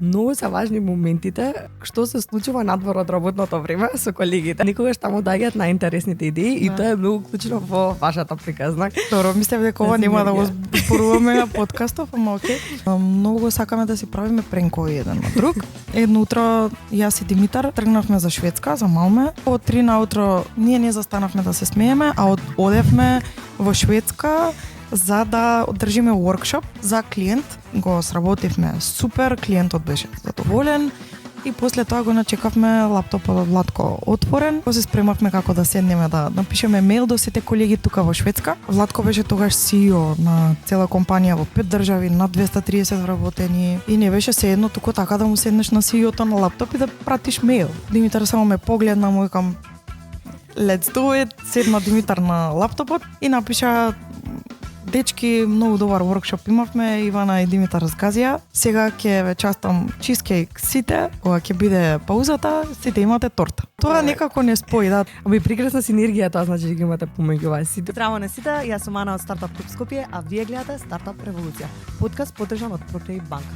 Многу се важни моментите што се случува надвор од работното време со колегите. Никогаш таму доаѓаат најинтересните идеи и тоа е многу клучно во вашата приказна. Добро, мислев дека ова нема да го зборуваме на подкастов, ама окей. Многу сакаме да си правиме пренкови еден на друг. Едно утро јас и Димитар тргнавме за Шведска, за Малме. Од 3 наутро ние не застанавме да се смееме, а одевме во Шведска за да одржиме воркшоп за клиент. Го сработивме супер, клиентот беше задоволен и после тоа го начекавме лаптопот од Владко отворен. Го се спремавме како да седнеме да напишеме мејл до сите колеги тука во Шведска. Владко беше тогаш CEO на цела компанија во 5 држави, над 230 вработени и не беше sejedno туку така да му седнеш на CEO-то на лаптоп и да пратиш мејл. Димитар само ме погледна, му викам let's do it. Седна Димитар на лаптопот и напиша: дечки, многу добар воркшоп имавме, Ивана и Димитар згазија. Сега ќе ве частам чизкейк сите, кога ќе биде паузата, сите имате торта. Тоа некако не спои, да. Аби прекрасна синергија тоа, значи ги имате помеѓу вас сите. Здраво на сите, јас сум Ана од Стартап Клуб Скопје, а вие гледате Стартап Револуција, подкаст поддржан од Procreate Bank.